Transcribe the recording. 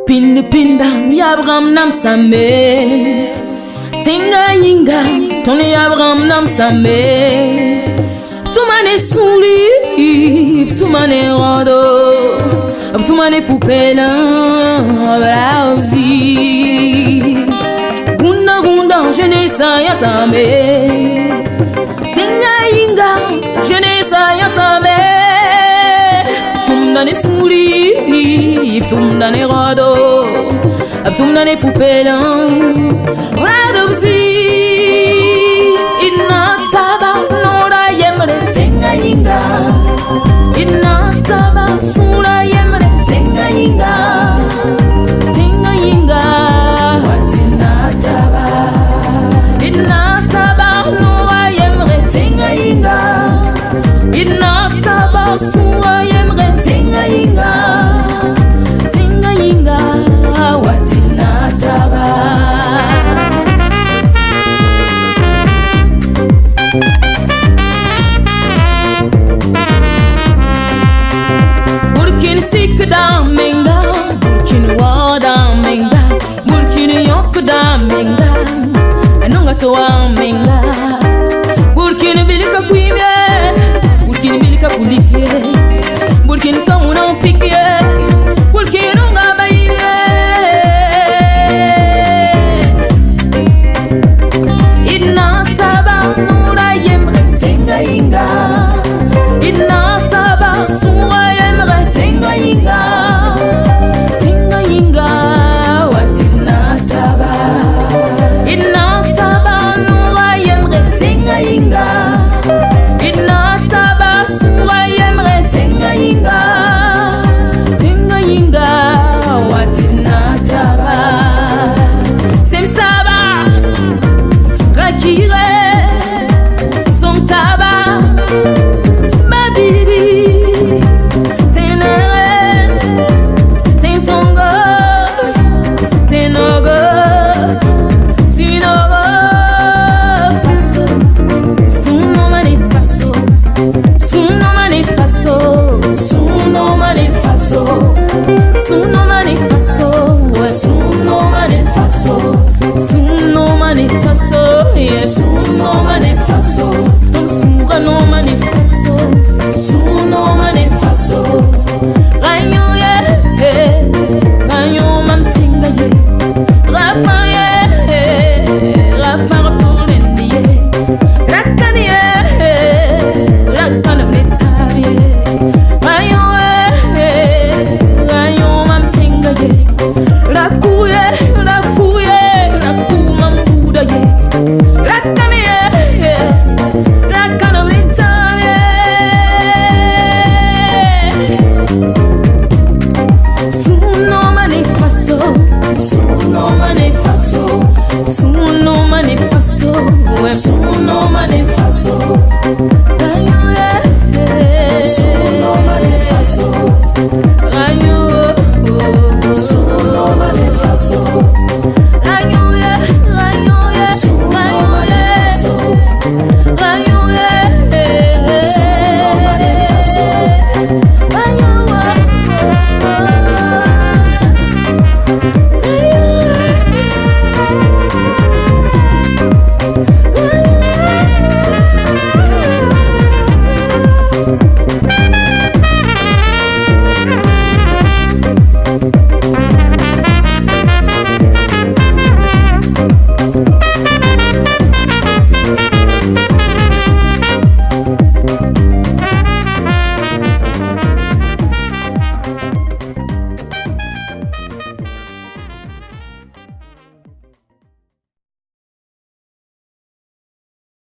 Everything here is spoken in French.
Pinda Yabram nam same Tinga yinga Tony Yabram nam same Ptumane souli Ptumane rodo Ptumane poupela Blauzi Gunda Jenesa yasame Tinga yinga Jenesa yasame Ptumane souli Ptumane rodo Ptumane poupela Blauzi Inataba Nora yemre Tinga yinga Inataba Sura yemre Tinga yinga Tinga yinga Watinataba Inataba Nora yemre Tinga yinga Inataba Sura yemre Tinga yinga Tinga yinga Watinataba Burkina Sik da menga, Burkina wa da menga, Burkina yok da menga, Anunga toa menga. Burkina bilika kuimye, Burkina bilika kulikye, Burkina kamuna fikye, Burkina nga bayye. Inna taba nura yemre tenga inga, Inna taba suwa Tinga yinga, tinga yinga, watina taba. Inna taba nura yemre tinga yinga, inna taba suwa yemre tinga yinga, tinga yinga, watina taba. Sem saba, rakire, som taba, babiri. Suno manifaso, suno manifaso, suno manifaso, yes, suno manifaso, suno manifaso.